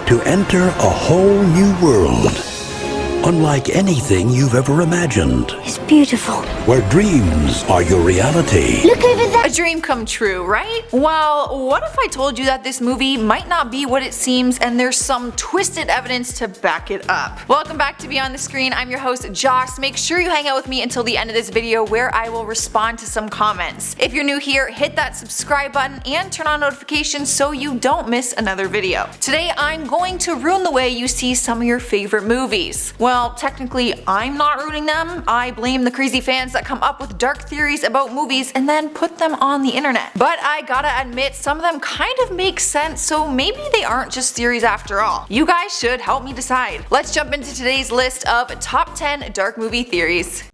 to enter a whole new world, unlike anything you've ever imagined, It's beautiful. where dreams are your reality. Look over there. A dream come true, right? Well, what if I told you that this movie might not be what it seems and there's some twisted evidence to back it up? Welcome back to Beyond the Screen. I'm your host, Joss. Make sure you hang out with me until the end of this video where I will respond to some comments. If you're new here, hit that subscribe button and turn on notifications so you don't miss another video. Today, I'm going to ruin the way you see some of your favorite movies. Well, technically, I'm not ruining them. I blame the crazy fans that come up with dark theories about movies and then put them on the internet. But I gotta admit, some of them kind of make sense, so maybe they aren't just theories after all. You guys should help me decide. Let's jump into today's list of top 10 dark movie theories.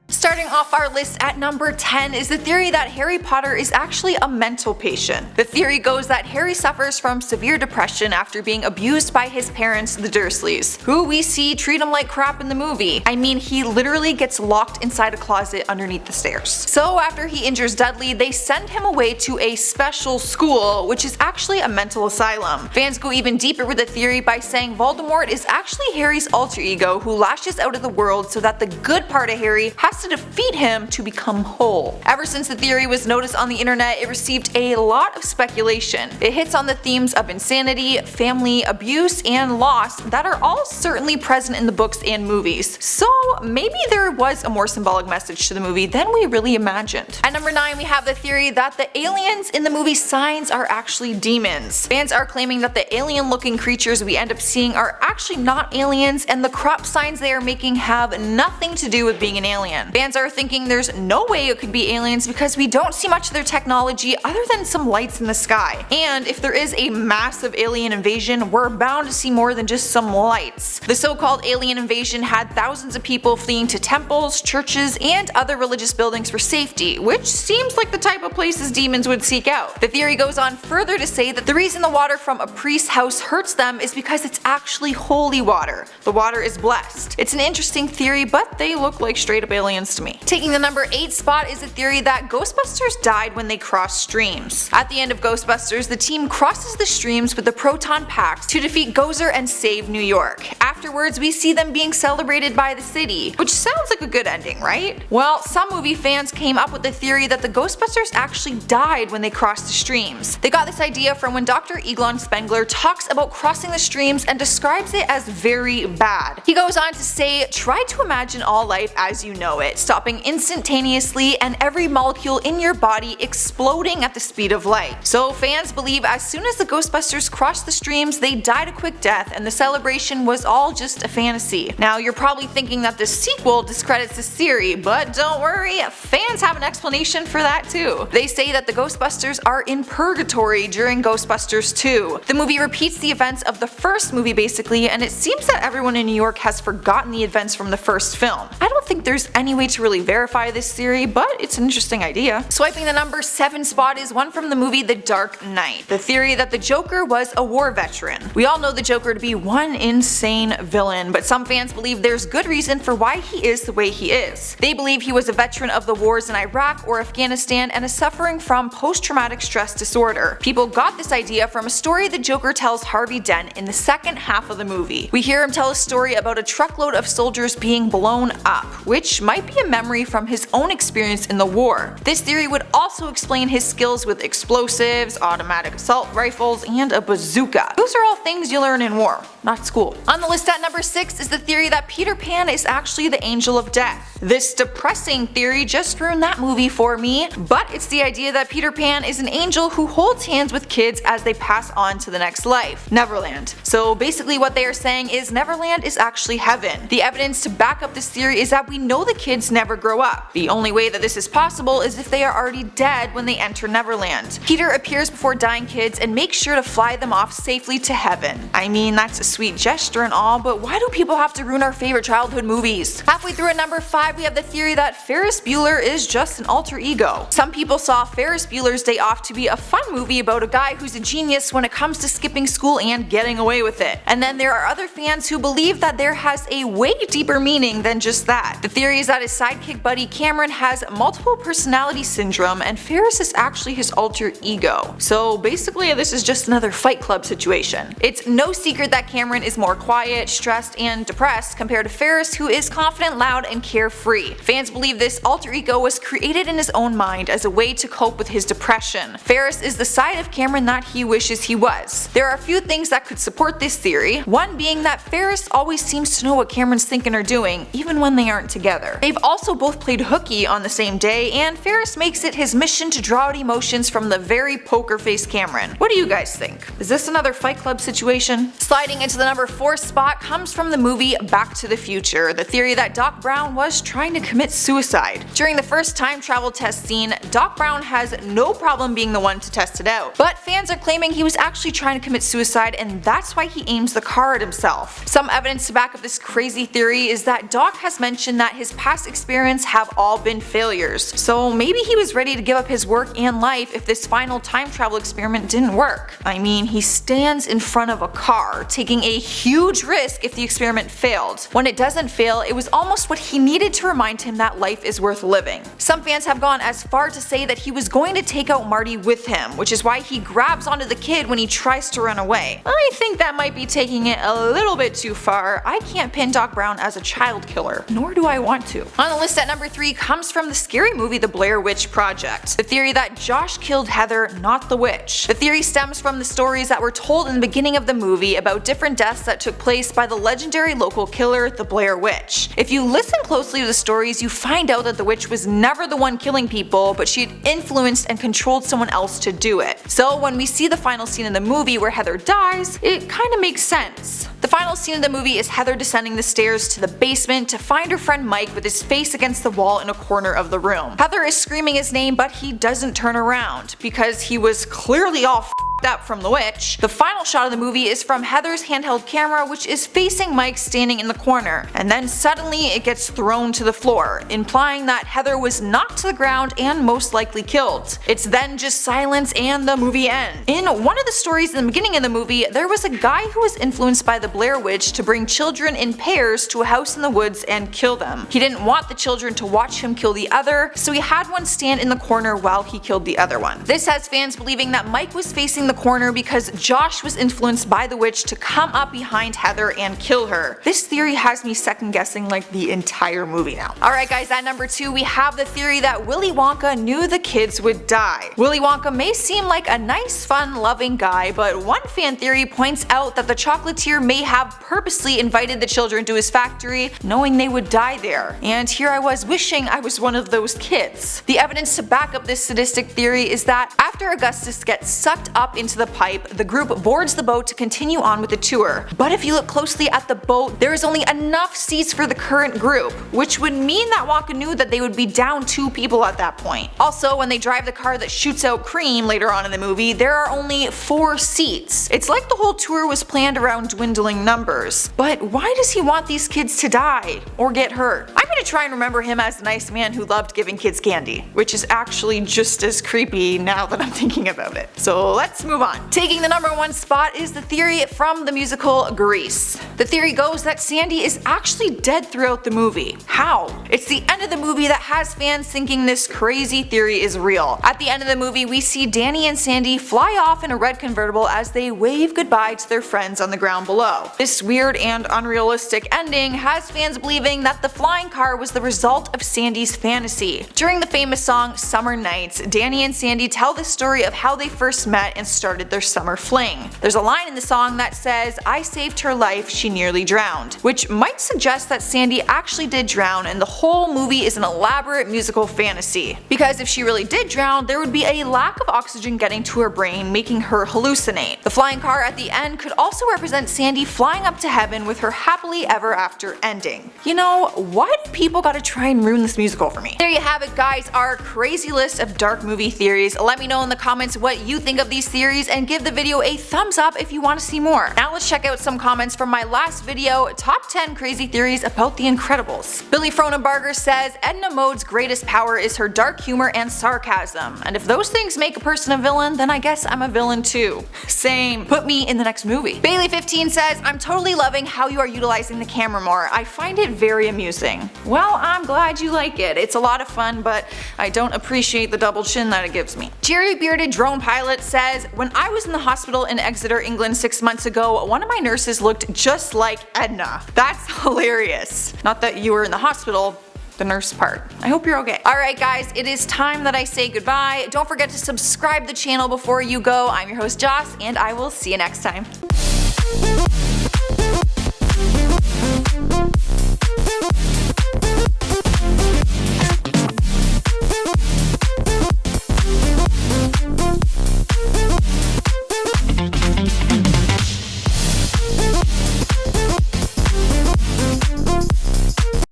Starting off our list at number 10 is the theory that Harry Potter is actually a mental patient. The theory goes that Harry suffers from severe depression after being abused by his parents, the Dursleys, who we see treat him like crap in the movie. I mean, he literally gets locked inside a closet underneath the stairs. So after he injures Dudley, they send him away to a special school, which is actually a mental asylum. Fans go even deeper with the theory by saying Voldemort is actually Harry's alter ego who lashes out of the world so that the good part of Harry has to defeat him to become whole. Ever since the theory was noticed on the internet, it received a lot of speculation. It hits on the themes of insanity, family abuse, and loss that are all certainly present in the books and movies. So maybe there was a more symbolic message to the movie than we really imagined. At number 9, we have the theory that the aliens in the movie Signs are actually demons. Fans are claiming that the alien-looking creatures we end up seeing are actually not aliens, and the crop signs they are making have nothing to do with being an alien. Fans are thinking there's no way it could be aliens because we don't see much of their technology other than some lights in the sky. And if there is a massive alien invasion, we're bound to see more than just some lights. The so-called alien invasion had thousands of people fleeing to temples, churches, and other religious buildings for safety, which seems like the type of places demons would seek out. The theory goes on further to say that the reason the water from a priest's house hurts them is because it's actually holy water. The water is blessed. It's an interesting theory, but they look like straight up aliens to me. Taking the number 8 spot is the theory that Ghostbusters died when they crossed streams. At the end of Ghostbusters, the team crosses the streams with the Proton Pact to defeat Gozer and save New York. Afterwards, we see them being celebrated by the city, which sounds like a good ending, right? Well, some movie fans came up with the theory that the Ghostbusters actually died when they crossed the streams. They got this idea from when Dr. Eglon Spengler talks about crossing the streams and describes it as very bad. He goes on to say, try to imagine all life as you know it, stopping instantaneously and every molecule in your body exploding at the speed of light. So fans believe as soon as the Ghostbusters crossed the streams, they died a quick death and the celebration was all just a fantasy. Now you're probably thinking that the sequel discredits this theory, but don't worry, fans have an explanation for that too. They say that the Ghostbusters are in purgatory during Ghostbusters 2. The movie repeats the events of the first movie basically, and it seems that everyone in New York has forgotten the events from the first film. I don't think there's any way to really verify this theory, but it's an interesting idea. Swiping the number 7 spot is one from the movie The Dark Knight. The theory that the Joker was a war veteran. We all know the Joker to be one insane villain, but some fans believe there's good reason for why he is the way he is. They believe he was a veteran of the wars in Iraq or Afghanistan and is suffering from post-traumatic stress disorder. People got this idea from a story the Joker tells Harvey Dent in the second half of the movie. We hear him tell a story about a truckload of soldiers being blown up, which might be a memory from his own experience in the war. This theory would also explain his skills with explosives, automatic assault rifles, and a bazooka. Those are all things you learn in war, not school. On the list at number 6 is the theory that Peter Pan is actually the angel of death. This depressing theory just ruined that movie for me, but it's the idea that Peter Pan is an angel who holds hands with kids as they pass on to the next life, Neverland. So basically what they are saying is Neverland is actually heaven. The evidence to back up this theory is that we know the kids never grow up. The only way that this is possible is if they are already dead when they enter Neverland. Peter appears before dying kids and makes sure to fly them off safely to heaven. I mean, that's sweet gesture and all, but why do people have to ruin our favorite childhood movies? Halfway through at number 5, we have the theory that Ferris Bueller is just an alter ego. Some people saw Ferris Bueller's Day Off to be a fun movie about a guy who's a genius when it comes to skipping school and getting away with it. And then there are other fans who believe that there has a way deeper meaning than just that. The theory is that his sidekick buddy Cameron has multiple personality syndrome and Ferris is actually his alter ego. So basically this is just another Fight Club situation. It's no secret that Cameron is more quiet, stressed, and depressed compared to Ferris, who is confident, loud, and carefree. Fans believe this alter ego was created in his own mind as a way to cope with his depression. Ferris is the side of Cameron that he wishes he was. There are a few things that could support this theory, one being that Ferris always seems to know what Cameron's thinking or doing, even when they aren't together. They've also both played hooky on the same day, and Ferris makes it his mission to draw out emotions from the very poker-faced Cameron. What do you guys think? Is this another Fight Club situation? Sliding into the number 4 spot comes from the movie Back to the Future, the theory that Doc Brown was trying to commit suicide. During the first time travel test scene, Doc Brown has no problem being the one to test it out, but fans are claiming he was actually trying to commit suicide and that's why he aims the car at himself. Some evidence to back up this crazy theory is that Doc has mentioned that his past experiences have all been failures, so maybe he was ready to give up his work and life if this final time travel experiment didn't work. I mean, he stands in front of a car, taking a huge risk if the experiment failed. When it doesn't fail, it was almost what he needed to remind him that life is worth living. Some fans have gone as far to say that he was going to take out Marty with him, which is why he grabs onto the kid when he tries to run away. I think that might be taking it a little bit too far. I can't pin Doc Brown as a child killer, nor do I want to. On the list at number 3 comes from the scary movie The Blair Witch Project, the theory that Josh killed Heather, not the witch. The theory stems from the stories that were told in the beginning of the movie about different deaths that took place by the legendary local killer, the Blair Witch. If you listen closely to the stories, you find out that the witch was never the one killing people, but she had influenced and controlled someone else to do it. So when we see the final scene in the movie where Heather dies, it kinda makes sense. The final scene of the movie is Heather descending the stairs to the basement to find her friend Mike with his face against the wall in a corner of the room. Heather is screaming his name, but he doesn't turn around because he was clearly all up from the witch. The final shot of the movie is from Heather's handheld camera, which is facing Mike standing in the corner, and then suddenly it gets thrown to the floor, implying that Heather was knocked to the ground and most likely killed. It's then just silence and the movie ends. In one of the stories in the beginning of the movie, there was a guy who was influenced by the Blair Witch to bring children in pairs to a house in the woods and kill them. He didn't want the children to watch him kill the other, so he had one stand in the corner while he killed the other one. This has fans believing that Mike was facing the corner because Josh was influenced by the witch to come up behind Heather and kill her. This theory has me second guessing like the entire movie now. Alright guys, at number 2 we have the theory that Willy Wonka knew the kids would die. Willy Wonka may seem like a nice, fun, loving guy, but one fan theory points out that the chocolatier may have purposely invited the children to his factory knowing they would die there. And here I was wishing I was one of those kids. The evidence to back up this sadistic theory is that after Augustus gets sucked up into the pipe, the group boards the boat to continue on with the tour. But if you look closely at the boat, there is only enough seats for the current group, which would mean that Wonka knew that they would be down 2 people at that point. Also, when they drive the car that shoots out cream later on in the movie, there are only 4 seats. It's like the whole tour was planned around dwindling numbers. But why does he want these kids to die or get hurt? I'm gonna try and remember him as the nice man who loved giving kids candy, which is actually just as creepy now that I'm thinking about it. So let's move on. Taking the number 1 spot is the theory from the musical Grease. The theory goes that Sandy is actually dead throughout the movie. How? It's the end of the movie that has fans thinking this crazy theory is real. At the end of the movie, we see Danny and Sandy fly off in a red convertible as they wave goodbye to their friends on the ground below. This weird and unrealistic ending has fans believing that the flying car was the result of Sandy's fantasy. During the famous song Summer Nights, Danny and Sandy tell the story of how they first met and started their summer fling. There's a line in the song that says, "I saved her life, she nearly drowned," which might suggest that Sandy actually did drown and the whole movie is an elaborate musical fantasy. Because if she really did drown, there would be a lack of oxygen getting to her brain, making her hallucinate. The flying car at the end could also represent Sandy flying up to heaven with her happily ever after ending. You know, why do people gotta try and ruin this musical for me? There you have it guys, our crazy list of dark movie theories. Let me know in in the comments what you think of these theories and give the video a thumbs up if you want to see more. Now let's check out some comments from my last video, top 10 crazy theories about the Incredibles. Billy Fronenbarger says Edna Mode's greatest power is her dark humor and sarcasm, and if those things make a person a villain, then I guess I'm a villain too. Same. Put me in the next movie. Bailey15 says, I'm totally loving how you are utilizing the camera more. I find it very amusing. Well, I'm glad you like it. It's a lot of fun, but I don't appreciate the double chin that it gives me. Jerry Bearded Drone Pilot says, when I was in the hospital in Exeter, England 6 months ago, one of my nurses looked just like Edna. That's hilarious. Not that you were in the hospital, the nurse part. I hope you're okay. Alright guys, it is time that I say goodbye. Don't forget to subscribe to the channel before you go. I'm your host Joss, and I will see you next time.